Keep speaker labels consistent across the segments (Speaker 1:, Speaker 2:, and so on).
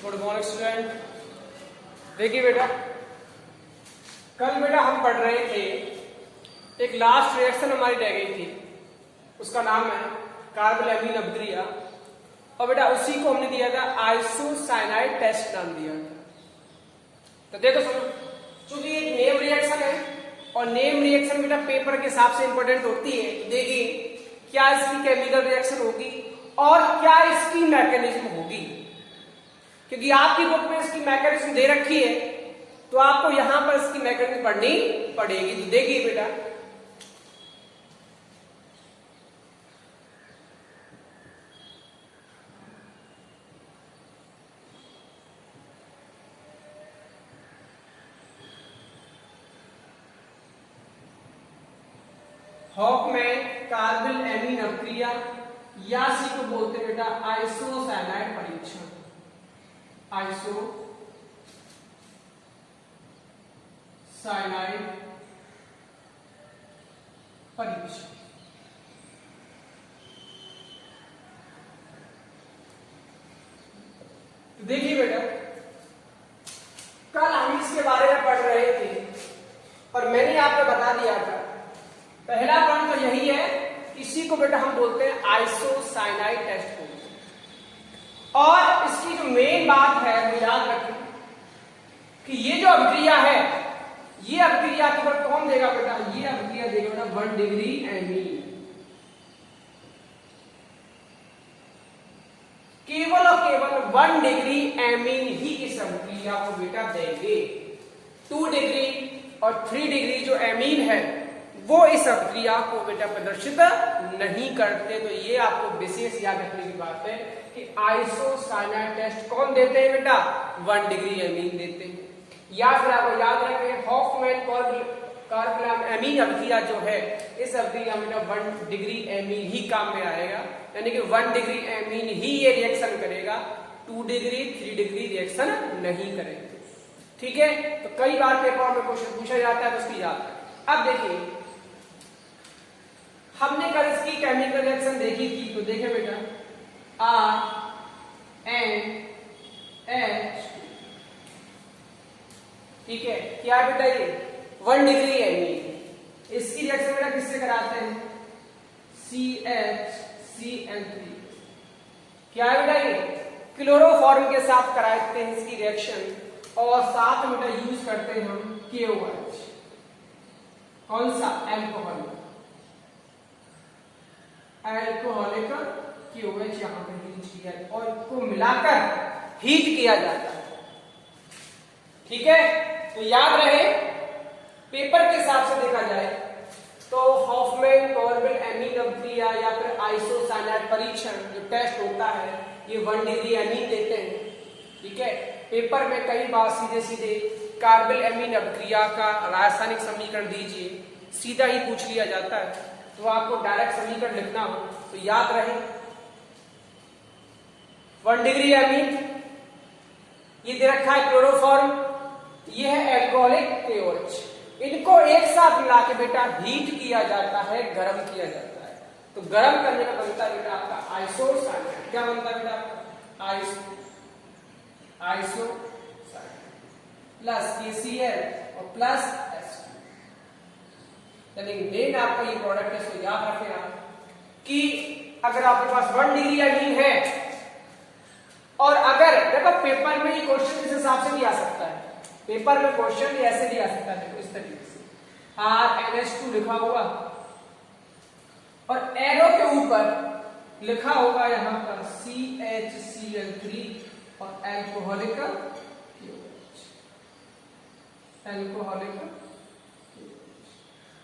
Speaker 1: Good morning student. देखिए बेटा, कल बेटा हम पढ़ रहे थे, एक लास्ट रिएक्शन हमारी रह गई थी, उसका नाम है कार्बोलैमीन अभिक्रिया। और बेटा उसी को हमने दिया था आइसोसाइनाइड टेस्ट नाम दिया था। तो देखो सुनो, चूंकि एक नेम रिएक्शन है और नेम रिएक्शन बेटा पेपर के हिसाब से इंपॉर्टेंट होती है। देखिए क्या इसकी केमिकल रिएक्शन होगी और क्या इसकी मैकेनिज्म होगी, क्योंकि आपकी बुक में इसकी मैकेनिज्म दे रखी है तो आपको यहां पर इसकी मैकेनिज्म पढ़नी पड़ेगी। तो देखिए बेटा, हॉफमैन कार्बोलैमीन अभिक्रिया या सी को बोलते हैं बेटा आइसोसाइनाइड परीक्षण। आइसोसाइनाइड परीक्षण। तो देखिए बेटा, कल हम इसके बारे में पढ़ रहे थे और मैंने आपको बता दिया था, पहला पॉइंट तो यही है, इसी को बेटा हम बोलते हैं आइसोसाइनाइड टेस्ट बोलते हैं। और इसकी जो मेन बात है वो याद रखें कि ये जो अभिक्रिया है, ये अभिक्रिया केवल कौन देगा बेटा, ये अभिक्रिया देगा बेटा 1 डिग्री एमीन। केवल और केवल 1 डिग्री एमीन ही इस अभिक्रिया को बेटा देंगे। 2 डिग्री और 3 डिग्री जो एमीन है वो इस अभिक्रिया को बेटा प्रदर्शित नहीं करते। तो ये आपको विशेष याद रखने की बात है कि आइसोसाइनाइड टेस्ट कौन देते हैं बेटा, 1 डिग्री एमीन देते हैं। या फिर आपको याद रखें हॉफमैन कार्बोलैमीन अभिक्रिया जो है, इस अभिक्रिया में 1 डिग्री एमीन ही काम में आएगा, यानी कि 1 डिग्री एमीन ही ये रिएक्शन करेगा, 2 डिग्री 3 डिग्री रिएक्शन नहीं करेगा। ठीक है, तो कई बार पेपर में क्वेश्चन पूछा जाता है तो उसकी याद रखें। अब देखिए, हमने कल इसकी केमिकल रिएक्शन देखी थी, तो देखे बेटा RNH, ठीक है, क्या बेटा ये 1 डिग्री एमीन, इसकी रिएक्शन बेटा किससे कराते हैं, CHCl3, क्या बेटा ये क्लोरोफॉर्म के साथ कराते हैं इसकी रिएक्शन, और साथ में बेटा यूज करते हैं हम KOH, कौन सा, अल्कोहलिक KOH यहां पर यूज किया और इसको मिलाकर हीट किया जाता है। ठीक है, तो याद रहे पेपर के हिसाब से देखा जाए तो हॉफमैन कार्बोलैमीन अभिक्रिया या फिर आइसोसाइनाइड परीक्षण जो टेस्ट होता है ये 1 डिग्री एमीन देते हैं। ठीक है, पेपर में कई बार सीधे सीधे कार्बोलैमीन अभिक्रिया का रासायनिक समीकरण दीजिए, सीधा ही पूछ लिया जाता है, तो आपको डायरेक्ट समीकरण लिखना हो तो याद रहे 1 डिग्री एमीन, ये दे रखा है क्लोरोफॉर्म, ये है अल्कोहलिक KOH, इनको एक साथ मिला के बेटा हीट किया जाता है, गर्म किया जाता है। तो गर्म करने का बनता है बेटा आपका आइसोसाइनाइड। क्या बनता है बेटा, आइसोसाइनाइड प्लस KCl और प्लस यानी मेन आपका ये प्रोडक्ट है। इसको याद रखें आप कि अगर आपके पास 1 डिग्री एमीन है और अगर देखो पेपर में ये क्वेश्चन इस हिसाब से भी आ सकता है, पेपर में क्वेश्चन ऐसे भी आ सकता है, देखो इस तरीके से RNH2 लिखा होगा और एरो के ऊपर लिखा होगा यहां पर CHCl3 और अल्कोहलिक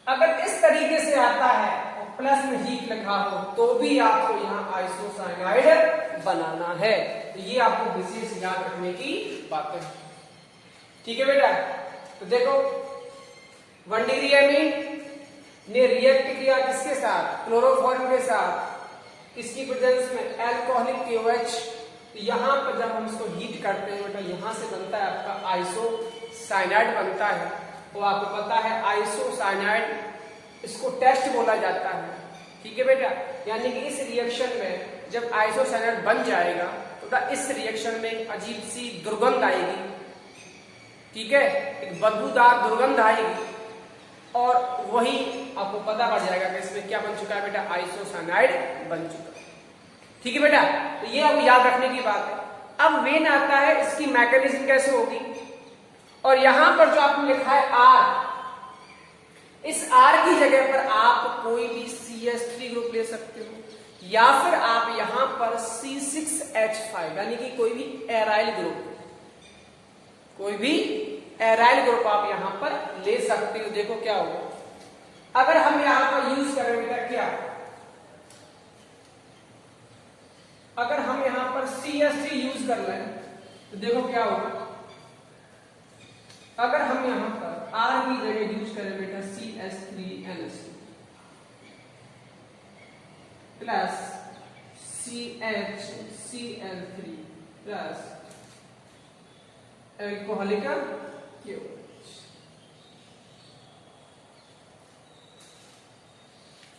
Speaker 1: अगर इस तरीके से आता है और प्लस में हीट लिखा हो तो भी आपको यहाँ आइसोसाइनाइड बनाना है। तो ये आपको विशेष याद रखने की बातें हैं। ठीक है बेटा, तो देखो 1 डिग्री एमीन ने रिएक्ट किया किसके साथ, क्लोरोफॉर्म के साथ, इसकी प्रेजेंस में अल्कोहलिक KOH। तो यहाँ पर जब हम इसको हीट करते हैं बेटा, यहाँ से बनता है आपका आइसोसाइनाइड बनता है। वो आपको पता है आइसोसाइनाइड इसको टेस्ट बोला जाता है। ठीक है बेटा, यानी कि इस रिएक्शन में जब आइसोसाइनाइड बन जाएगा तो तो इस रिएक्शन में एक अजीब सी दुर्गंध आएगी, ठीक है, एक बदबूदार दुर्गंध आएगी, और वही आपको पता पड़ जाएगा कि इसमें क्या बन चुका है बेटा, आइसोसाइनाइड बन चुका है। ठीक है बेटा, तो ये आपको याद रखने की बात है। अब मेन आता है इसकी मैकेनिज्म कैसे होगी, और यहां पर जो आपने लिखा है आर, इस आर की जगह पर आप कोई भी CH3 ग्रुप ले सकते हो, या फिर आप यहां पर C6H5 यानी कि कोई भी एराइल ग्रुप, कोई भी एराइल ग्रुप आप यहां पर ले सकते हो। देखो क्या होगा अगर हम यहां पर यूज करें बेटा, क्या अगर हम यहां पर CH3 यूज कर लें तो देखो क्या होगा। अगर हम यहां पर R की जगह यूज करें बेटा CH3NH2 plus CHCl3 plus alcoholic KOH,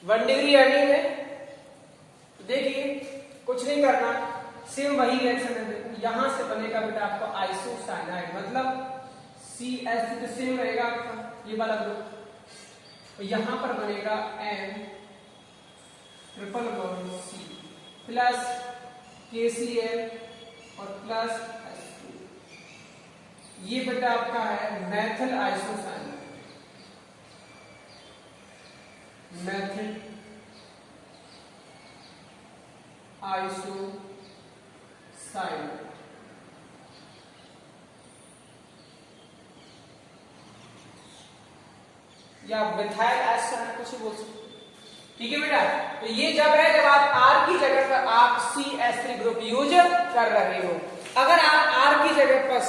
Speaker 1: 1 degree amine है। देखिए कुछ नहीं करना, सेम वही रिएक्शन है। यहां से बनेगा बेटा आपको आइसोसाइनाइड, मतलब CH3 तो सेम रहेगा आपका ये वाला ग्रुप, तो यहां पर बनेगा N+C प्लस KCl और प्लस H2, ये बेटा आपका है मेथिल आइसोसाइनाइड, मेथिल आइसोसाइनाइड। या मिथाइल एस्टर कुछ बोल सकते, ठीक है बेटा। तो ये जब है जब आप R की जगह पर आप CH3 ग्रुप यूज कर रहे हो। अगर आप R की जगह पर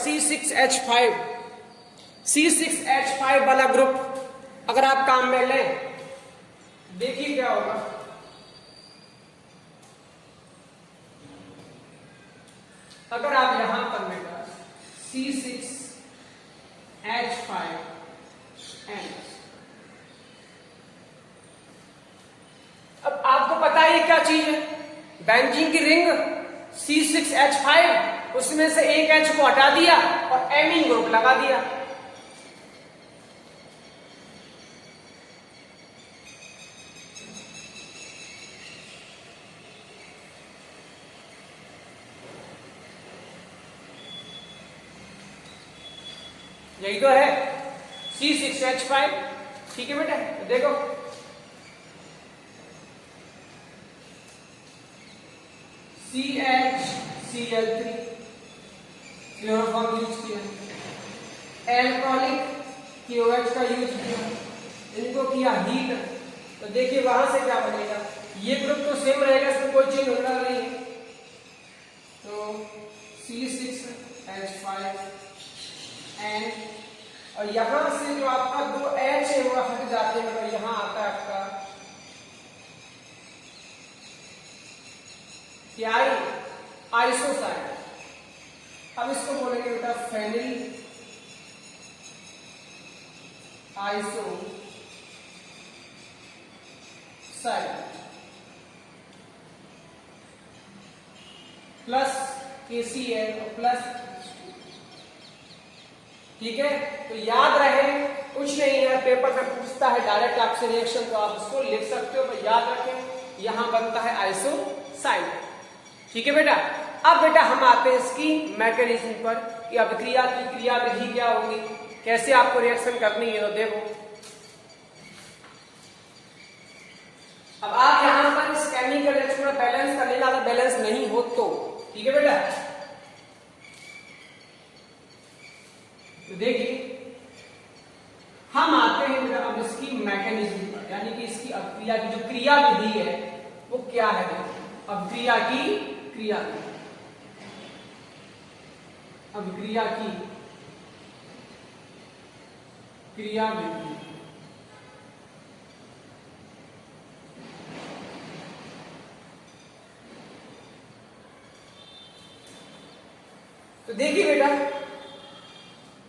Speaker 1: C6H5 वाला ग्रुप अगर आप काम में लें, देखिए क्या होगा। अगर आप यहां पर बेटा C6H5N, अब आपको पता है क्या चीज है, बेंजीन की रिंग C6H5, उसमें से एक H को हटा दिया और एमीन ग्रुप लगा दिया। यही तो है C6H5, ठीक है बेटा। तो देखो CHCl3 क्लोरोफॉर्म यूज किया, एल्कोहलिक KOH का यूज किया, इनको किया हीट, तो देखिए वहां से क्या बनेगा। ये ग्रुप तो सेम रहेगा, इसमें कोई चेंज होना नहीं है। तो C6H5N, और यहां से जो आपका 2 H है वो हट जाते हैं, तो यहां आता है आपका क्या, आइसोसाइनाइड। अब इसको बोलेंगे बेटा फेनिल आइसोसाइनाइड प्लस KCl और प्लस, ठीक है। तो याद रहे कुछ नहीं है, पेपर में पूछता है डायरेक्ट आपसे रिएक्शन, तो आप उसको लिख सकते हो, पर याद रखें यहां बनता है आइसोसाइनाइड, ठीक है बेटा। अब बेटा हम आते हैं इसकी मैकेनिज्म पर कि अभिक्रिया की क्रिया विधि क्या होगी, कैसे आपको रिएक्शन करनी है। तो देखो अब आप यहां पर इस केमिकल रिएक्शन में बैलेंस कर लेना, अगर बैलेंस नहीं हो तो, ठीक है बेटा। तो देखिए हम आते हैं बेटा अब इसकी मैकेनिज्म पर, यानी कि इसकी अभिक्रिया की जो क्रिया विधि है वो क्या है। देखो अभिक्रिया की क्रिया, अभिक्रिया की क्रिया विधि। तो देखिए बेटा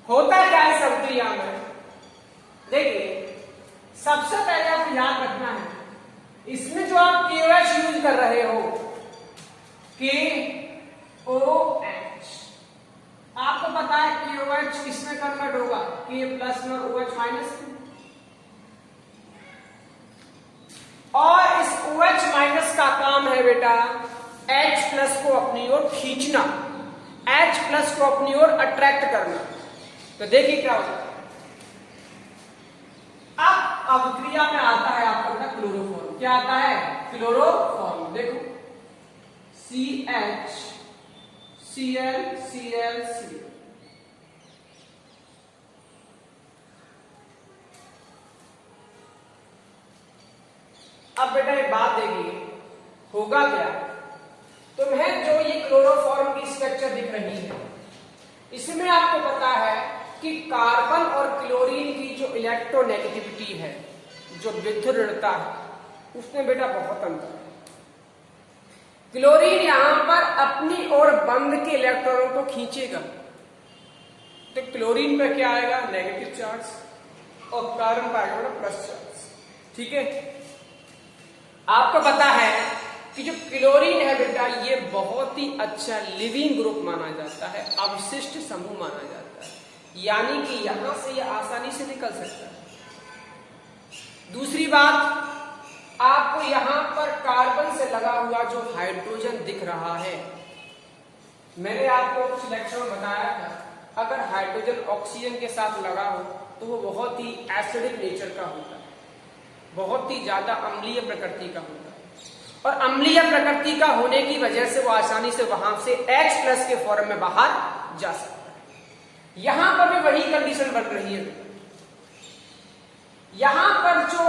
Speaker 1: होता क्या है सब क्रिया में। देखिए सबसे पहले आपको याद रखना है, इसमें जो आप KOH यूज कर रहे हो, KOH बेटा H प्लस को अपनी ओर खींचना, H प्लस को अपनी ओर अट्रैक्ट करना। तो देखिए क्या होता है, अब अभिक्रिया में आता है आपका बेटा क्लोरोफॉर्म। क्या आता है? क्लोरोफॉर्म। देखो CH Cl Cl Cl। अब बेटा एक बात देखिए, होगा क्या, तुम्हें जो ये क्लोरोफॉर्म की स्ट्रक्चर दिख रही है, इसमें आपको पता है कि कार्बन और क्लोरीन की जो इलेक्ट्रोनेगेटिविटी है, जो विद्युत ऋणता है, उसमें बेटा बहुत अंतर है। क्लोरीन यहां पर अपनी ओर बंद के इलेक्ट्रॉनों को खींचेगा, तो क्लोरीन पे क्या आएगा? नेगेटिव चार्ज, और कार्बन पर आएगा प्लस चार्ज। ठीक है, आपको पता है कि जो क्लोरीन है बेटा, ये बहुत ही अच्छा लिविंग ग्रुप माना जाता है, अवशिष्ट समूह माना जाता है, यानी कि यहां से ये आसानी से निकल सकता है। दूसरी बात, आपको यहां पर कार्बन से लगा हुआ जो हाइड्रोजन दिख रहा है, मैंने आपको कुछ लेक्चर में बताया था, अगर हाइड्रोजन ऑक्सीजन के साथ लगा हो तो वो बहुत ही एसिडिक नेचर का होता है, बहुत ही ज्यादा अम्लीय प्रकृति का होता है, और अम्लीय प्रकृति का होने की वजह से वो आसानी से वहां से H प्लस के फॉर्म में बाहर जा सकता है। यहां पर भी वही कंडीशन बन रही है। यहां पर जो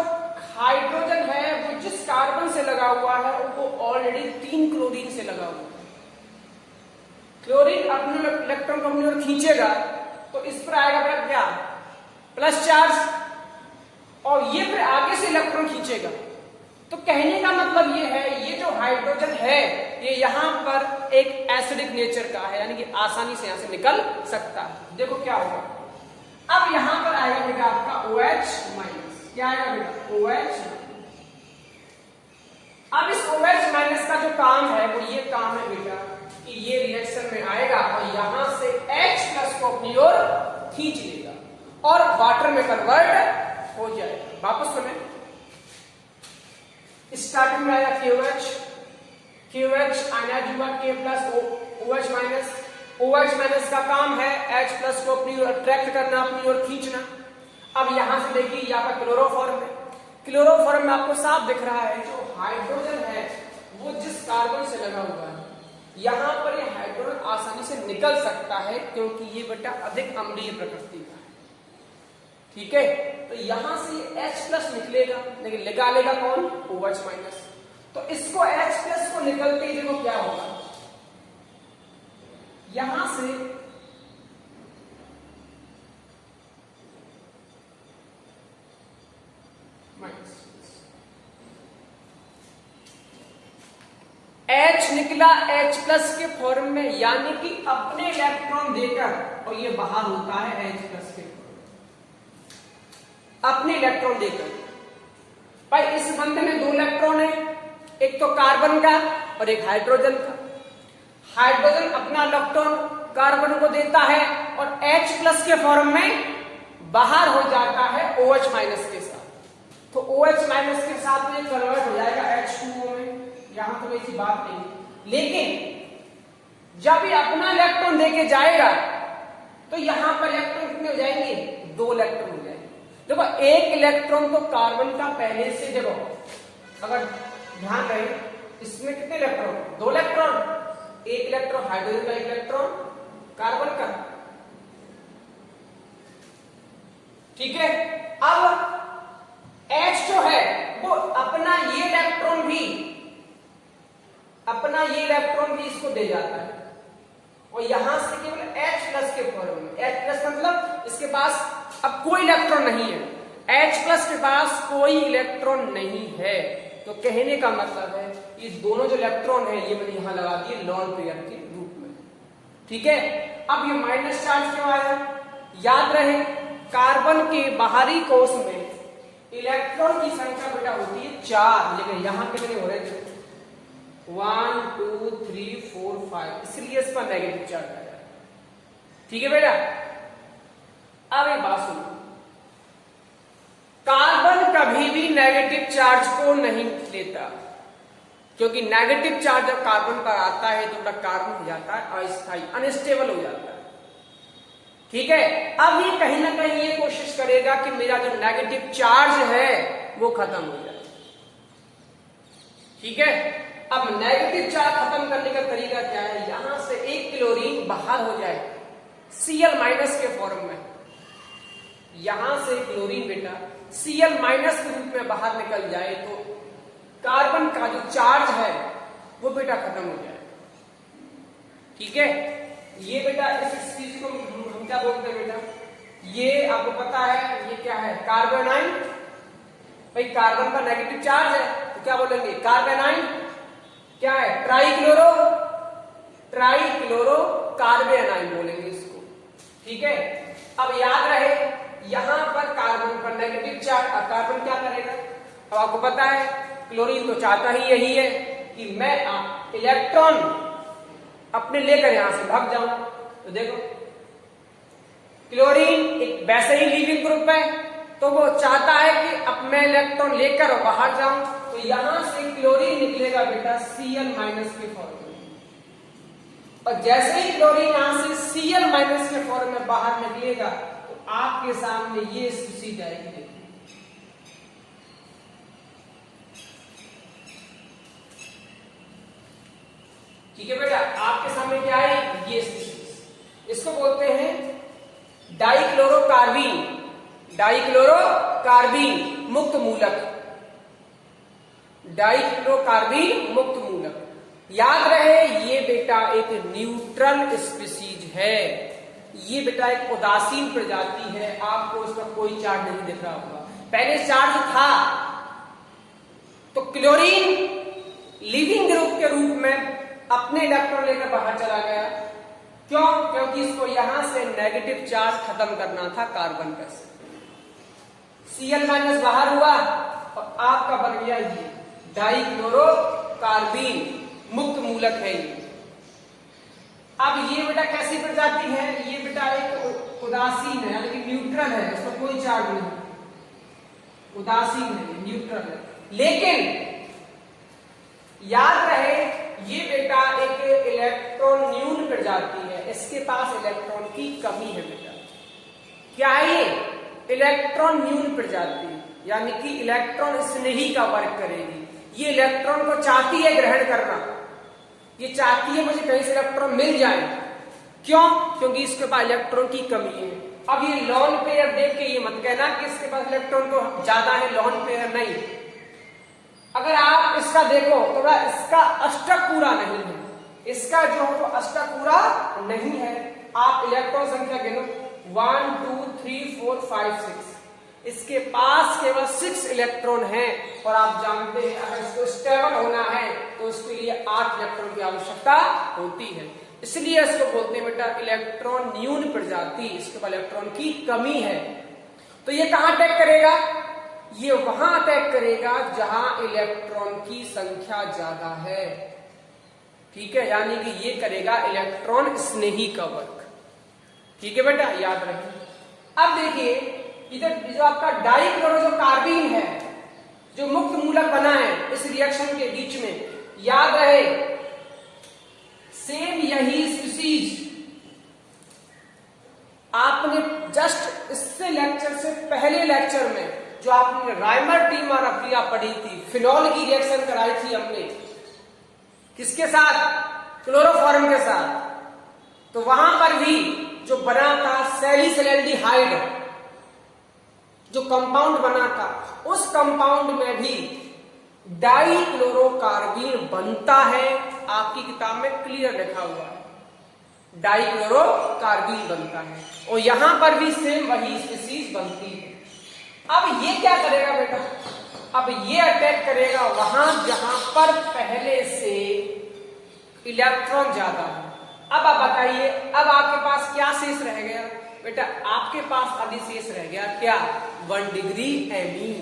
Speaker 1: हाइड्रोजन है वो जिस कार्बन से लगा हुआ है वो ऑलरेडी 3 क्लोरीन से लगा हुआ है। क्लोरीन अपने इलेक्ट्रॉन को अपनी ओर खींचेगा, तो इस पर आएगा क्या? प्लस चार्ज, और ये फिर आगे से इलेक्ट्रॉन खींचेगा। तो कहने का मतलब ये है, ये जो हाइड्रोजन है ये यहां पर एक एसिडिक नेचर का है, यानी कि आसानी से यहां से निकल सकता है। देखो क्या होगा, अब यहां पर आएगा बेटा आपका OH माइनस। क्या आएगा बेटा? OH। अब इस OH माइनस का जो काम है वो ये काम है बेटा कि ये रिएक्शन में आएगा और यहां से H प्लस को अपनी ओर खींच लेगा और वाटर में कन्वर्ट हो जाएगा। वापस सुने, स्टार्टिंग में आया QH आयनाइज हुआ K plus OH minus. OH minus का काम है H प्लस को अपनी ओर अट्रैक्ट करना, अपनी ओर खींचना। अब यहां से देखिए यहाँ पर क्लोरोफॉर्म है, क्लोरोफॉर्म में आपको साफ दिख रहा है जो हाइड्रोजन है वो जिस कार्बन से लगा हुआ है, यहां पर ये हाइड्रोजन आसानी से निकल सकता है क्योंकि ये बेटा अधिक अम्लीय प्रकृति का है। ठीक है, तो यहां से H प्लस निकलेगा, लेकिन निकालेगा कौन? OH minus. तो इसको H प्लस को निकलते ही देखो क्या होगा, यहां से माइनस H निकला H प्लस के फॉर्म में, यानी कि अपने इलेक्ट्रॉन देकर, और ये बाहर होता है H प्लस के अपने इलेक्ट्रॉन देकर। भाई इस बंध में 2 इलेक्ट्रॉन है, एक तो कार्बन का और एक हाइड्रोजन का। हाइड्रोजन अपना इलेक्ट्रॉन कार्बन को देता है और H प्लस के फॉर्म में बाहर हो जाता है OH माइनस के साथ। तो OH माइनस के साथ में कन्वर्ट हो जाएगा H2O में, यहां तो ऐसी बात नहीं। लेकिन जब ये अपना इलेक्ट्रॉन देके जाएगा तो यहां पर इलेक्ट्रॉन कितने हो जाएंगे? 2 इलेक्ट्रॉन हो जाएंगे। देखो एक इलेक्ट्रॉन तो कार्बन का पहले से, देखो अगर ध्यान रहे, इसमें कितने इलेक्ट्रॉन? 2 इलेक्ट्रॉन, एक इलेक्ट्रॉन हाइड्रोजन का, एक इलेक्ट्रॉन कार्बन का। ठीक है, अब H जो है वो अपना ये इलेक्ट्रॉन भी इसको दे जाता है, और यहां से केवल H प्लस के फॉर्म में, H प्लस मतलब इसके पास अब कोई इलेक्ट्रॉन नहीं है, H प्लस के पास कोई इलेक्ट्रॉन नहीं है। तो कहने का मतलब है ये दोनों जो इलेक्ट्रॉन है ये मैंने यहां लगा दिए लॉन पेयर के रूप में। ठीक है, अब ये माइनस चार्ज क्यों आया? याद रहे कार्बन के बाहरी कोश में इलेक्ट्रॉन की संख्या बेटा होती है 4, लेकिन यहां कितने हो रहे थे? 1 2 3 4 5, इसलिए इस पर नेगेटिव चार्ज आया। ठीक है बेटा, अब एक बात सुनो, कार्बन कभी भी नेगेटिव चार्ज को नहीं लेता। क्योंकि नेगेटिव चार्ज जब कार्बन पर आता है तो कार्बन हो जाता है अस्थायी, अनस्टेबल हो जाता है। ठीक है, अब ये कहीं ना कहीं ये कोशिश करेगा कि मेरा जो नेगेटिव चार्ज है वो खत्म हो जाए। ठीक है, अब नेगेटिव चार्ज खत्म करने का तरीका क्या है, यहां से एक क्लोरीन बाहर हो जाए Cl- के फॉर्म में, यहां से क्लोरीन बेटा Cl- के रूप में बाहर निकल जाए तो कार्बन का जो चार्ज है वो बेटा खत्म हो जाए। ठीक है, ये बेटा इस चीज को हम क्या बोलते हैं बेटा, ये आपको पता है ये क्या है, कार्बेनाइन। भाई कार्बन का नेगेटिव चार्ज है तो क्या बोलेंगे, कार्बेनाइन। क्या है, ट्राइक्लोरो कार्बेनाइन बोलेंगे इसको। ठीक है, अब याद रहे यहां पर कार्बन पर नेगेटिव चार्ज, अब कार्बन क्या करेगा, अब आपको पता है क्लोरीन तो चाहता ही यही है कि मैं इलेक्ट्रॉन अपने लेकर यहां से भाग जाऊं। तो देखो क्लोरीन एक वैसे ही लीविंग ग्रुप है तो वो चाहता है कि अब मैं इलेक्ट्रॉन लेकर बाहर जाऊं, तो यहां से क्लोरीन निकलेगा बेटा Cl- के फॉर्म में, और जैसे ही क्लोरीन यहां से Cl- के फॉर्म में बाहर निकलेगा तो आपके सामने ये स्थिति जाएगी। ठीक है बेटा, आपके सामने क्या है, ये स्पीशीज, इसको बोलते हैं डाइक्लोरोकार्बीन, डाइक्लोरोकार्बीन मुक्त मूलक, डाइक्लोरोकार्बीन मुक्त मूलक। याद रहे ये बेटा एक न्यूट्रल स्पीशीज है, ये बेटा एक उदासीन प्रजाति है। आपको इसका कोई चार्ज नहीं दिख रहा होगा, पहले चार्ज था तो क्लोरीन लिविंग ग्रुप के रूप में अपने इलेक्ट्रॉन लेकर बाहर चला गया। क्यों, क्योंकि इसको यहां से नेगेटिव चार्ज खत्म करना था कार्बन पर से। Cl- बाहर हुआ और आपका बन गया ये डाइक्लोरोकार्बीन मुक्त मूलक है ये। अब ये बेटा कैसी प्रजाति है, ये बेटा एक उदासीन है, यानी कि न्यूट्रल है, इसको कोई चार्ज नहीं, उदासीन है, न्यूट्रल है। लेकिन याद रहे ये बेटा एक इलेक्ट्रॉन न्यून प्रजाति है, इसके पास इलेक्ट्रॉन की कमी है बेटा। क्या है ये, इलेक्ट्रॉन न्यून प्रजाति, यानी कि इलेक्ट्रॉन स्नेही का वर्क करेगी। ये इलेक्ट्रॉन को चाहती है ग्रहण करना, ये चाहती है मुझे कहीं से इलेक्ट्रॉन मिल जाए। क्यों, क्योंकि इसके पास इलेक्ट्रॉन की कमी है। अब ये लॉन पेयर देख के ये मत कहना कि इसके पास इलेक्ट्रॉन तो ज्यादा है, लॉन पेयर नहीं। अगर आप इसका देखो तो इसका अष्टक पूरा नहीं है, इसका जो है तो अष्टक पूरा नहीं है। आप इलेक्ट्रॉन संख्या गिनो 1 2 3 4 5 6, इसके पास केवल 6 इलेक्ट्रॉन हैं, और आप जानते हैं अगर इसको स्टेबल होना है तो उसके लिए 8 इलेक्ट्रॉन की आवश्यकता होती है। इसलिए इसको बोलते हैं बेटा इलेक्ट्रॉन न्यून प्रजाति, इसके पास इलेक्ट्रॉन की कमी है। तो ये कहां अटैक करेगा, ये वहां अटैक करेगा जहां इलेक्ट्रॉन की संख्या ज्यादा है। ठीक है, यानी कि ये करेगा इलेक्ट्रॉन स्नेही का वर्क। ठीक है बेटा, याद रखिए। अब देखिए इधर जो आपका डाइक्लोरो जो कार्बीन है, जो मुक्त मूलक बना है इस रिएक्शन के बीच में, याद रहे सेम यही स्पीशीज आपने जस्ट इससे लेक्चर से पहले लेक्चर में जो आपने राइमर टीमर अफ्रिया पढ़ी थी, फिनॉल की रिएक्शन कराई थी हमने, किसके साथ, क्लोरोफॉर्म के साथ। तो वहां पर भी जो बना था सैलिसैल्डिहाइड, जो कंपाउंड बना था, उस कंपाउंड में भी डाइक्लोरोकार्बीन बनता है। आपकी किताब में क्लियर लिखा हुआ है डाइक्लोरोकार्बीन बनता है, और यहां पर भी सेम वही स्पीशीज बनती है। अब ये क्या करेगा बेटा, अब ये अटैक करेगा वहां जहां पर पहले से इलेक्ट्रॉन ज्यादा है। अब आप बताइए, अब आपके पास क्या शेष रह गया बेटा, आपके पास अभी शेष रह गया क्या, 1 डिग्री एमीन।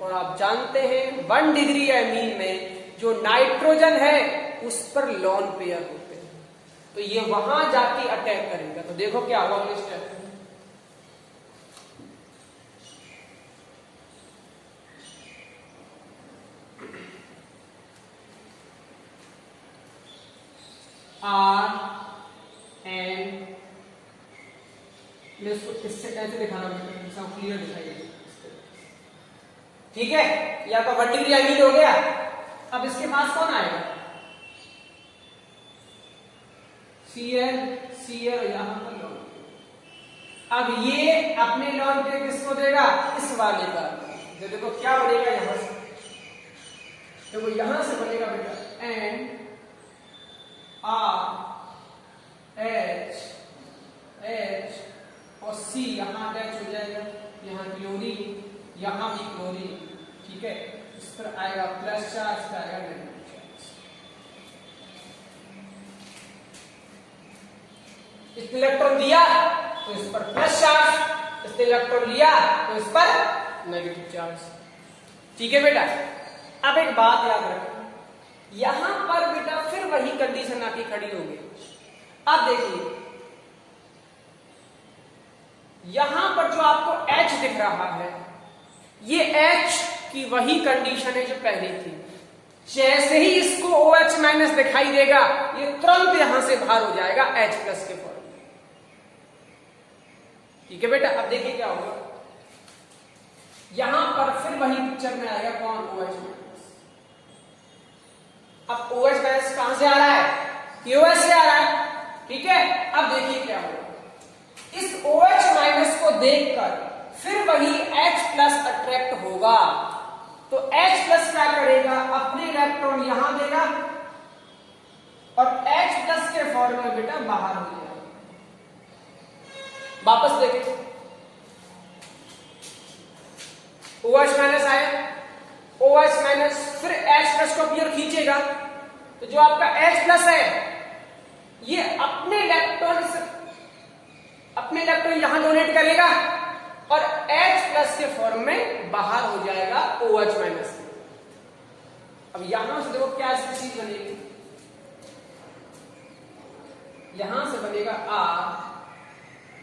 Speaker 1: और आप जानते हैं 1 डिग्री एमीन में जो नाइट्रोजन है उस पर लॉन पेयर होते हैं, तो ये वहां जाके अटैक करेगा। तो देखो क्या हुआ अगले स्टेप, RN, मैं इसको इससे ऐसे दिखा रहा हूं, क्लियर दिखाई दे, ठीक है। ये आपका 1 डिग्री एमीन हो गया। अब इसके पास कौन आएगा? Cl यहां पर लॉन। अब ये अपने लॉन पे किसको देगा? इस वाले का। तो देखो क्या बनेगा यहां से, देखो यहां से बनेगा बेटा N R H H और C, यहां अटैच हो जाएगा, यहां क्लोरीन, यहां भी क्लोरीन, ठीक है। इस पर आएगा प्लस चार्ज, इस पर आएगा नेगेटिव चार्ज। इस इलेक्ट्रॉन दिया तो इस पर प्लस चार्ज, इस इलेक्ट्रॉन लिया तो इस पर नेगेटिव चार्ज, ठीक है बेटा। अब एक बात याद रखना, यहां पर बेटा फिर वही कंडीशन आके खड़ी होगी। अब देखिए यहां पर जो आपको H दिख रहा है, ये H की वही कंडीशन है जो पहले थी। जैसे ही इसको OH माइनस दिखाई देगा, ये तुरंत यहां से बाहर हो जाएगा H प्लस के फॉर्म में, ठीक है बेटा। अब देखिए क्या होगा, यहां पर फिर वही पिक्चर में आएगा कौन? OH minus. अब OH माइनस कहां से आ रहा है? KOH से आ रहा है, ठीक है। अब देखिए क्या होगा, इस OH माइनस को देखकर फिर वही H प्लस अट्रैक्ट होगा, तो H प्लस क्या करेगा? अपने इलेक्ट्रॉन यहां देगा और H प्लस के फॉर्म में बेटा बाहर हो जाएगा। वापस देखें, OH माइनस आया, OH माइनस फिर H प्लस को अपनी ओर खींचेगा, तो जो आपका H प्लस है ये अपने इलेक्ट्रॉन यहां डोनेट करेगा और H प्लस के फॉर्म में बाहर हो जाएगा OH माइनस। अब यहां से देखो क्या स्पीशीज बनेगी, यहां से बनेगा R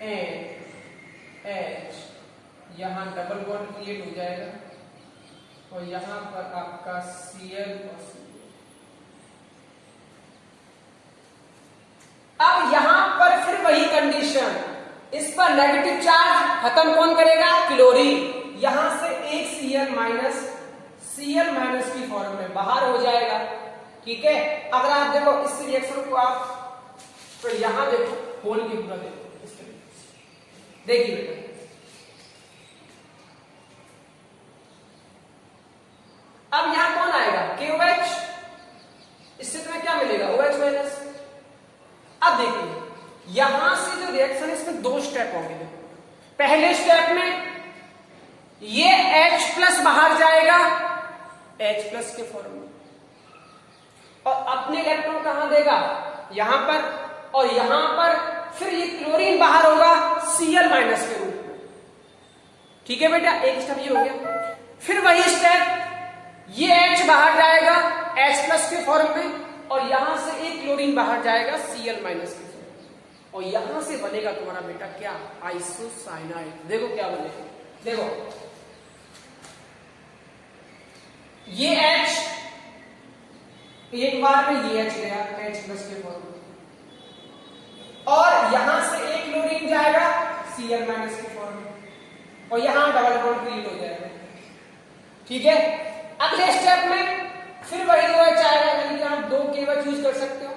Speaker 1: N H, यहां डबल बॉन्ड क्रिएट हो जाएगा और यहां पर आपका Cl और Cl। अब यहां पर फिर वही कंडीशन, इस पर नेगेटिव चार्ज खत्म कौन करेगा? क्लोरीन, यहां से एक Cl माइनस की फॉर्म में बाहर हो जाएगा, ठीक है। अगर आप देखो इस रिएक्शन को आप तो यहां देखो, होल के पूरा देखो इस तरीके से, देखिए बेटा अब यहां कौन आएगा? KOH, इससे तुम्हें क्या मिलेगा? OH minus. अब देखिए यहां से जो रिएक्शन है इसमें दो स्टेप होंगे। पहले स्टेप में ये H प्लस बाहर जाएगा H प्लस के फॉर्म में और अपने इलेक्ट्रॉन कहां देगा? यहां पर, और यहां पर फिर ये क्लोरीन बाहर होगा Cl माइनस के रूप में, ठीक है बेटा। एक स्टेप ये हो गया। फिर वही स्टेप, ये H बाहर जाएगा H प्लस के फॉर्म में और यहां से एक क्लोरीन बाहर जाएगा Cl माइनस के फॉर्म में और यहां से बनेगा तुम्हारा बेटा क्या? आइसोसाइनाइड। देखो क्या बनेगा, देखो ये H एक बार में ये H गया H प्लस के फॉर्म में और यहां से एक क्लोरीन जाएगा Cl माइनस के फॉर्म में और यहां डबल बॉन्ड क्रिएट हो जाएगा, ठीक है। अगले स्टेप में फिर वही OH आएगा, यानी कि आप दो KOH यूज कर सकते हो।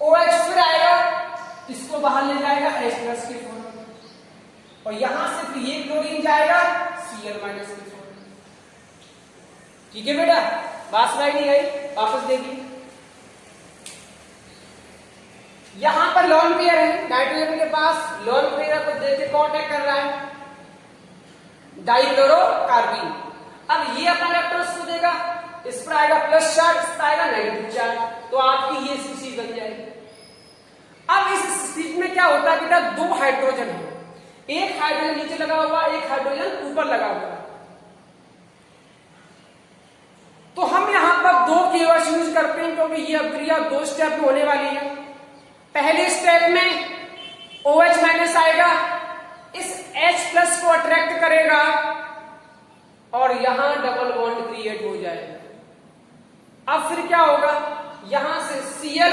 Speaker 1: OH फिर आएगा, इसको बाहर ले जाएगा H प्लस के फॉर्म में और यहां से फिर ये क्लोरीन जाएगा Cl माइनस के फॉर्म में, ठीक है बेटा। बात समझ नहीं आई? वापस देखिए, यहां पर लॉन पेयर है, नाइट्रोजन के पास लॉन पेयर को देखिए कौन अटैक कर रहा है? डाइक्लोरोकार्बीन। अब ये अपना इलेक्ट्रॉन को देगा, इस पर आएगा प्लस चार्ज, इस पर आएगा नेगेटिव चार्ज, तो आपकी ये स्पीशीज बन जाएगी। अब इस स्पीशीज में क्या होता है बेटा? दो हाइड्रोजन है, एक हाइड्रोजन नीचे लगा हुआ, एक हाइड्रोजन ऊपर लगा हुआ। तो हम यहां पर दो KOH यूज करते हैं क्योंकि ये अभिक्रिया दो स्टेप में होने वाली है। पहले स्टेप में OH माइनस आएगा, इस H प्लस को अट्रैक्ट करेगा और यहां डबल बॉन्ड क्रिएट हो जाएगा। अब फिर क्या होगा? यहां से Cl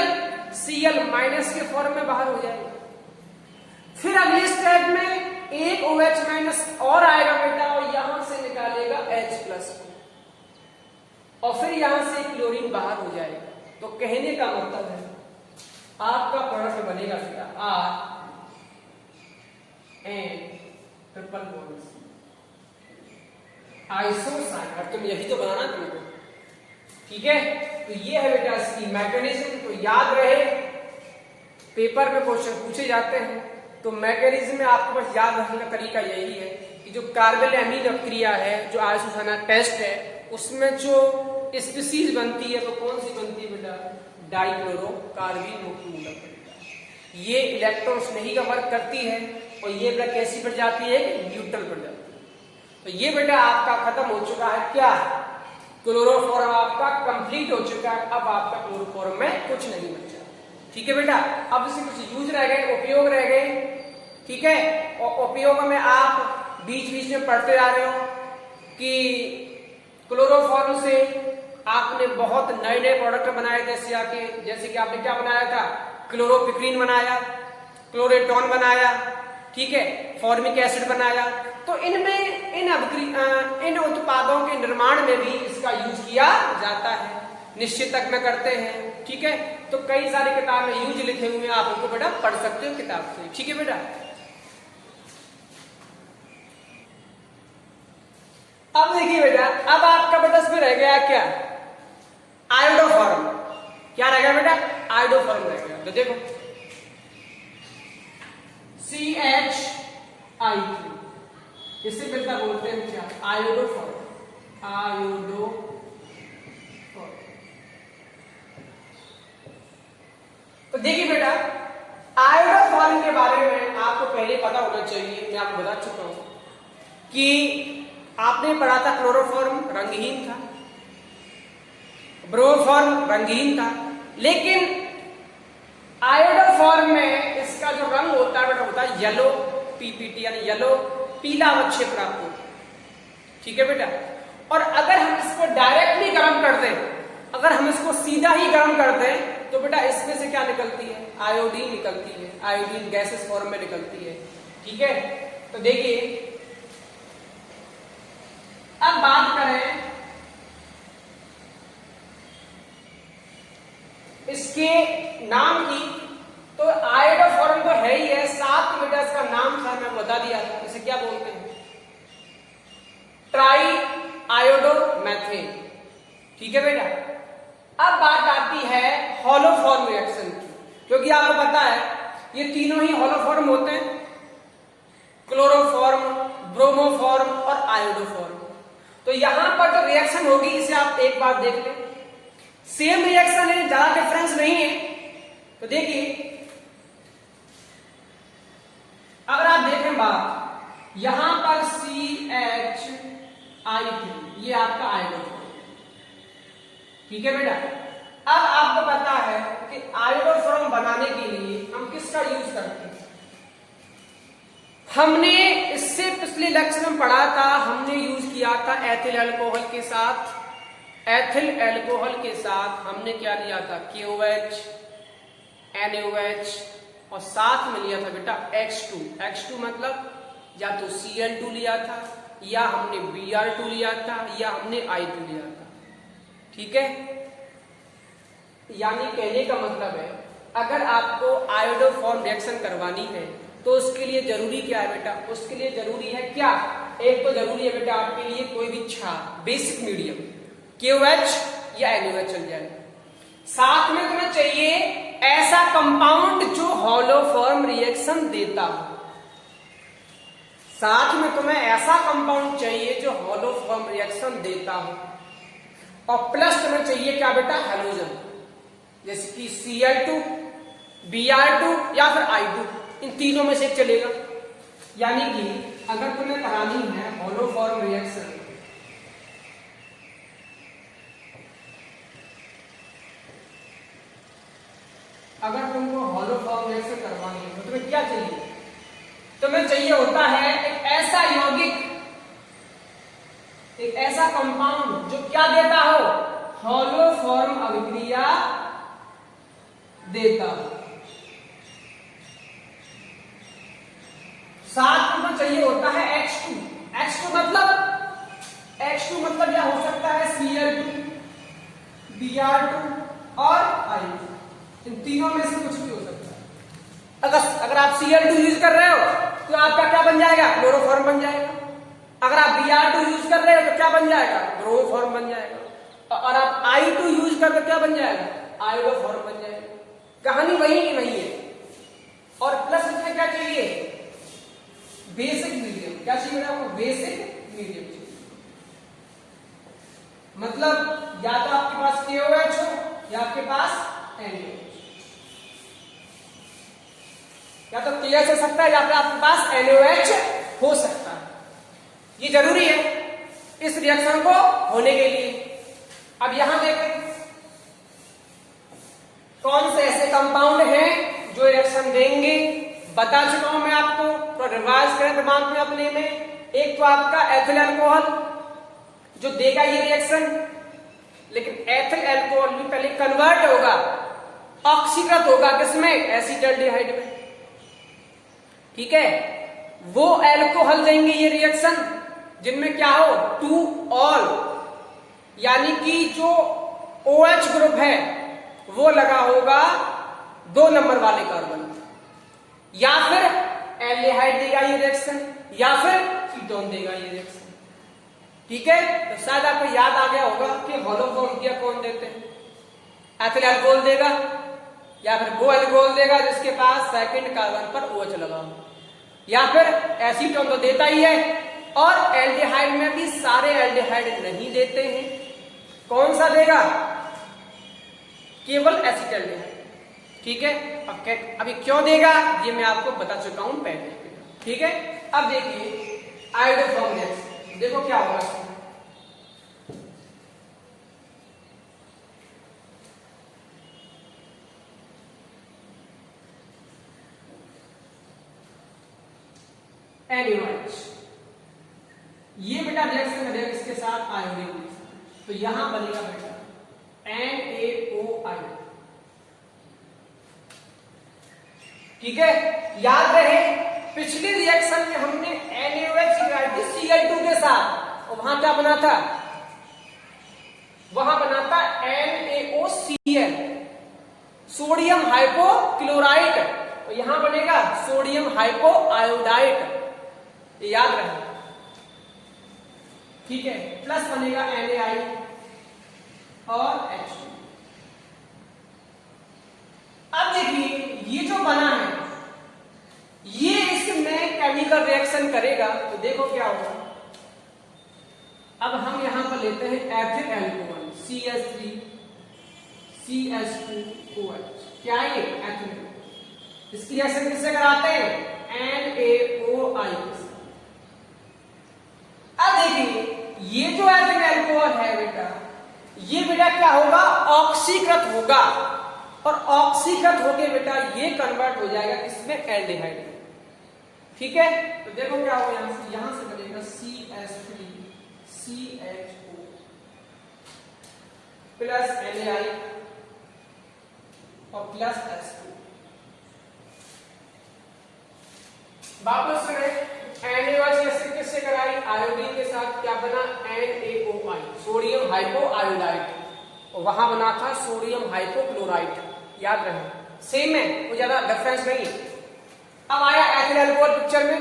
Speaker 1: Cl माइनस के फॉर्म में बाहर हो जाएगा। फिर अगले स्टेप में एक OH माइनस और आएगा बेटा और यहां से निकालेगा H प्लस को, और फिर यहां से क्लोरीन बाहर हो जाएगा। तो कहने का मतलब है आपका प्रोडक्ट बनेगा बेटा R and triple bond isocyanide. तुम यही तो बनाना तुमको, ठीक है। तो ये है बेटा इसकी मैकेनिज्म। तो याद रहे, पेपर में क्वेश्चन पूछे जाते हैं तो मैकेनिज्म में आपको बस याद रखने का तरीका यही है कि जो कार्बन एमीन अभिक्रिया है, जो आइसोसाइनाइड टेस्ट है, उसमें जो स्पीसीज बनती है वो कौन सी बनती है बेटा? डाइक्लोरोकार्बीन मुक्त मूलक बनता है। ये इलेक्ट्रॉन्स नहीं का वर्क करती है और ये बेटा कैसी बढ़ जाती है? न्यूट्रल बढ़ जाती है। तो ये बेटा आपका खत्म हो चुका है क्या? क्लोरोफॉर्म आपका कंप्लीट हो चुका है। अब आपका क्लोरोफॉर्म में कुछ नहीं बचा, ठीक है बेटा। अब इसके कुछ यूज रह गए, उपयोग रह गए, ठीक है। और उपयोग में आप बीच बीच में पढ़ते जा रहे हो कि क्लोरोफॉर्म से आपने बहुत नए नए प्रोडक्ट बनाए थे, जैसे कि आपने क्या बनाया था? क्लोरोपिक्रीन बनाया, क्लोरेटॉन बनाया, ठीक है, फॉर्मिक एसिड बनाया। तो इनमें इन उत्पादों के निर्माण में भी इसका यूज किया जाता है, निश्चितक में करते हैं, ठीक है। तो कई सारी किताब में यूज लिखे हुए हैं, आप उनको बेटा पढ़ सकते हो किताब से, ठीक है बेटा। अब देखिए बेटा, अब आपका बेटा इसमें रह गया क्या? आयोडोफॉर्म। क्या रह गया बेटा? आयोडोफॉर्म रह गया। तो देखो CH2, इससे मिलता बोलते हैं क्या? आयोडोफॉर्म। आयोडोफॉर्म। तो देखिए बेटा, आयोडोफॉर्म के बारे में आपको पहले पता होना चाहिए। मैं आपको बता चुका हूं कि आपने पढ़ा था क्लोरोफॉर्म रंगहीन था, ब्रोमोफॉर्म रंगहीन था, लेकिन आयोडोफॉर्म में इसका जो रंग होता है बेटा होता है येलो पीपीटी, यानी येलो पीला अवक्षय प्राप्त होता है, ठीक है बेटा। और अगर हम इसको डायरेक्टली गर्म कर दें, अगर हम इसको सीधा ही गर्म कर दें तो बेटा इसमें से क्या निकलती है? आयोडीन निकलती है। आयोडीन गैसेस फॉर्म में निकलती है, ठीक है। तो देखिए, अब बात करें इसके नाम की, तो आयोडोफॉर्म तो है ही है, साथ में इसका नाम था, मैं बता दिया था, इसे क्या बोलते हैं? ट्राई आयोडोमेथेन, ठीक है बेटा। अब बात आती है हॉलोफॉर्म रिएक्शन की, क्योंकि आपको पता है ये तीनों ही हॉलोफॉर्म होते हैं, क्लोरोफॉर्म, ब्रोमोफॉर्म और आयोडोफॉर्म। तो यहां पर जो रिएक्शन होगी इसे आप एक बार देख लें, सेम रिएक्शन है, ज्यादा डिफरेंस नहीं है। तो देखिए, अगर आप देखें बात, यहां पर CH2, ये आपका आयोडोफॉर्म, ठीक है बेटा। अब आपको पता है कि आयोडोफॉर्म बनाने के लिए हम किसका यूज करते हैं? हमने इससे पिछले लेक्चर में पढ़ा था, हमने यूज किया था एथिल अल्कोहल के साथ। एथिल अल्कोहल के साथ हमने क्या लिया था? KOH, NaOH और साथ में लिया था बेटा H2। H2 मतलब या तो Cl2 लिया था, या हमने Br2 लिया था, या हमने I2 लिया था, ठीक है। यानी कहने का मतलब है, अगर आपको आयोडोफॉर्म रिएक्शन करवानी है तो उसके लिए जरूरी क्या है बेटा? उसके लिए जरूरी है क्या? एक तो जरूरी है बेटा आपके लिए कोई भी क्षार, बेसिक मीडियम, KOH या NaOH चल जाए। साथ में तुम्हें चाहिए ऐसा कंपाउंड जो हॉलोफॉर्म रिएक्शन देता हो। साथ में तुम्हें ऐसा कंपाउंड चाहिए जो हॉलोफॉर्म रिएक्शन देता हो, और प्लस तुम्हें चाहिए क्या बेटा? हैलोजन, जैसे कि Cl2, Br2 या फिर I2, इन तीनों में से चलेगा। यानी कि अगर तुम्हें करानी है हॉलोफॉर्म रिएक्शन, अगर तुमको हॉलोफॉर्म रिएक्शन करवानी है तो तुम्हें क्या चाहिए? तुम्हें चाहिए होता है एक ऐसा यौगिक, एक ऐसा कंपाउंड जो क्या देता हो? हॉलोफॉर्म अभिक्रिया देता। साथ में चाहिए होता है H2। H2 मतलब क्या हो सकता है, Cl2, Br2 और I2, इन तीनों में से कुछ भी हो सकता है। अगर आप Cl2 यूज कर रहे हो तो आपका क्या बन जाएगा, क्लोरोफॉर्म बन जाएगा। अगर आप Br2 यूज कर रहे हो तो क्या बन जाएगा, ब्रोमोफॉर्म बन जाएगा। और आप I2 यूज कर तो क्या बन जाएगा, आयोडोफॉर्म बन जाएगा। कहानी वही की वही है। और प्लस इसमें क्या चाहिए, बेसिक मीडियम। क्या चाहिए आपको, बेसिक मीडियम चाहिए। मतलब या तो आपके पास KOH हो या आपके पास NaOH, या तो KH हो सकता है या फिर आपके पास NaOH हो सकता है। ये जरूरी है इस रिएक्शन को होने के लिए। अब यहां देखें कौन से ऐसे कंपाउंड हैं जो रिएक्शन देंगे। बता चुका हूं मैं आपको, तो रिवाइज करें दिमाग में अपने में। एक तो आपका एथिल अल्कोहल जो देगा ये रिएक्शन, लेकिन एथिल अल्कोहल भी पहले कन्वर्ट होगा, ऑक्सीकृत होगा किसमें, एसिटाल्डिहाइड में। ठीक है, वो अल्कोहल देंगे ये रिएक्शन जिनमें क्या हो, 2 ऑल, यानी कि जो OH ग्रुप है वो लगा होगा 2 नंबर वाले कार्बन, या फिर एल्डिहाइड देगा ये रिएक्शन, या फिर कीटोन देगा ये रिएक्शन। ठीक है, तो शायद आपको याद आ गया होगा कि होलोफॉर्म किया कौन देते हैं, एथिल अल्कोहल देगा या फिर वो अल्कोहल देगा जिसके पास सेकंड कार्बन पर OH लगा हो, या फिर एसीटोन तो देता ही है। और एल्डिहाइड में भी सारे एल्डिहाइड नहीं देते हैं, कौन सा देगा, केवल एसिटाल्डिहाइड। ठीक है, अब अभी क्यों देगा ये मैं आपको बता चुका हूं पहले। ठीक है, अब देखिए आयोडोफॉर्म रिएक्शन, देखो क्या होगा इसमें। NaOH, ये बेटा रिएक्शन करेगा इसके साथ आयोडीन, तो यहां बनेगा बेटा NaOI। ठीक है, याद रहे पिछले रिएक्शन में हमने NaOH लगाई थी Cl2 के साथ, और वहां क्या बना था, वहां बना था NaOCl, सोडियम हाइपोक्लोराइड, और यहां बनेगा सोडियम हाइपोआयोडाइड, याद रहे। ठीक है, प्लस बनेगा NaI और H2। अब देखिए ये जो बना है ये इसमें केमिकल रिएक्शन करेगा, तो देखो क्या होगा। अब हम यहां पर लेते हैं एथिल अल्कोहल CH3 CH2OH, क्या है ये एथिल, इसकी रिएक्शन किससे कराते हैं, NaOI के साथ। अब देखिए ये जो एथिल अल्कोहल है बेटा, ये बेटा क्या होगा, ऑक्सीकृत होगा, और ऑक्सीकृत होके बेटा ये कन्वर्ट हो जाएगा किसमें, एल्डिहाइड में। ठीक है, तो देखो क्या होगा, यहां से बनेगा CH3 CHO प्लस NaI और प्लस H2। वापस करें, NaOH रिएक्शन किससे कराई, आयोडीन के साथ, क्या बना, NaOI, सोडियम हाइपोआयोडाइड, और वहां बना था सोडियम हाइपोक्लोराइड, याद रहे, सेम है, कोई ज्यादा डिफरेंस नहीं है। अब आया एथिल अल्कोहल पिक्चर में,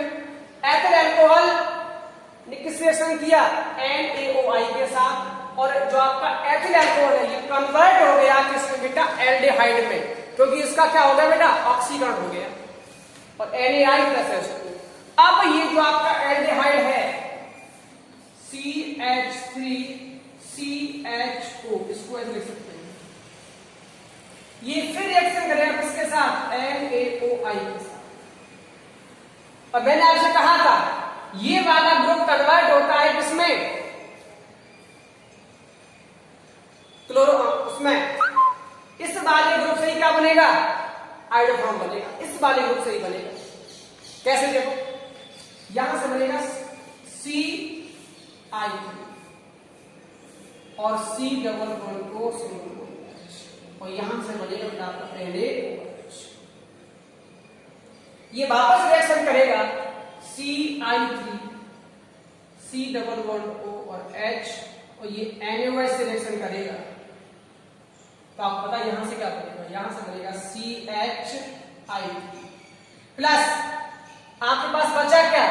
Speaker 1: एथिल अल्कोहल ने किस रिएक्शन किया, NaOI के साथ, और जो आपका एथिल अल्कोहल है ये कन्वर्ट हो गया किसमें बेटा, एल्डिहाइड में, क्योंकि इसका क्या हो गया बेटा, ऑक्सीकरण हो गया, और NaI प्लस H2। अब ये जो आपका एल्डिहाइड है CH3 CHO, इसको ऐसे लिख सकते हैं, ये फिर रिएक्शन करेगा किसके साथ, NaOI के साथ। और मैंने आपसे कहा था ये वाला ग्रुप कन्वर्ट होता है किसमें, क्लोरो, उसमें इस वाले ग्रुप से ही क्या बनेगा, आयोडोफॉर्म बनेगा, इस वाले ग्रुप से ही बनेगा। कैसे, देखो यहां से बनेगा CI3 और C डबल बॉन्ड को सिंगल बॉन्ड, और यहां से बनेगा बेटा आपका NaOH। ये वापस रिएक्शन करेगा CI3 C double bond O और H, और ये NaOH से रिएक्शन करेगा तो आपको पता यहां से क्या बनेगा, यहां से बनेगा CHI3 प्लस आपके पास बचा क्या,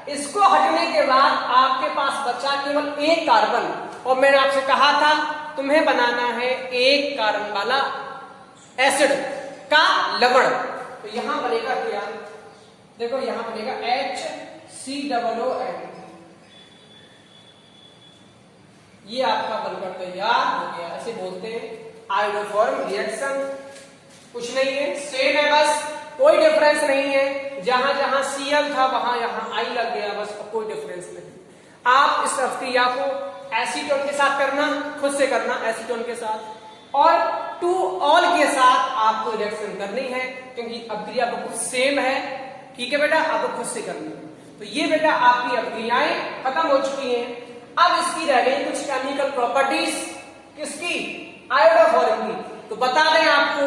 Speaker 1: इसको हटने के बाद आपके पास बचा केवल एक कार्बन, और मैंने आपसे कहा था तुम्हें बनाना है एक कार्बन वाला एसिड का लवण, तो यहां बनेगा क्या, देखो यहां बनेगा HCOON, ये आपका बनकर तैयार हो गया। ऐसे बोलते हैं आयोडोफॉर्म रिएक्शन, कुछ नहीं है, सेम है, बस कोई डिफरेंस नहीं है, जहां जहां Cl था वहां यहां I लग गया, बस कोई डिफरेंस नहीं। आप इस अभिक्रिया को एसीटोन के साथ करना, खुद से करना एसीटोन के साथ, और 2 ऑल के साथ आपको रिएक्शन करनी है, क्योंकि अभिक्रिया बिल्कुल सेम है। ठीक है बेटा, आपको खुद से करनी है। तो ये बेटा आपकी अभिक्रियाएं खत्म हो चुकी हैं। अब इसकी रह गई कुछ केमिकल प्रॉपर्टीज, किसकी, आयोडोफॉर्म की। तो बता दें आपको,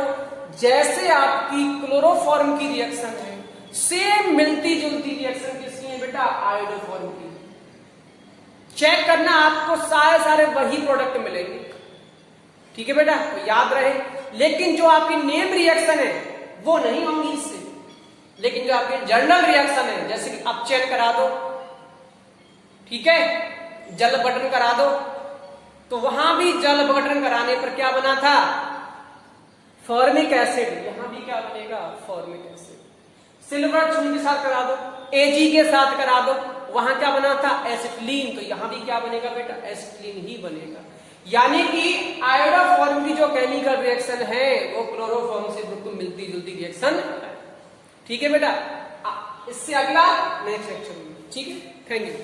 Speaker 1: जैसे आपकी क्लोरोफॉर्म की रिएक्शन है, सेम मिलती जुलती रिएक्शन किसकी है बेटा, आयोडोफॉर्म की। चेक करना, आपको सारे वही प्रोडक्ट मिलेंगे। ठीक है बेटा, तो याद रहे, लेकिन जो आपकी नेम रिएक्शन है वो नहीं होंगी इससे, लेकिन जो आपकी जर्नल रिएक्शन है, जैसे कि अपचयन करा दो, ठीक है, जल अपघटन करा दो, तो वहां भी जल अपघटन कराने पर क्या बना था, फॉर्मिक एसिड, यहां भी क्या बनेगा, फॉर्मिक एसिड। सिल्वर चून के साथ करा दो, Ag के साथ करा दो, वहां क्या बना था, एसिटिलीन, तो यहां भी क्या बनेगा बेटा, एसिटिलीन ही बनेगा। यानी कि आयोडोफॉर्म की जो केमिकल रिएक्शन है वो क्लोरोफॉर्म से बिल्कुल मिलती जुलती रिएक्शन है। ठीक है बेटा, इससे अगला नेक्स्ट सेक्शन में। ठीक है, थैंक यू।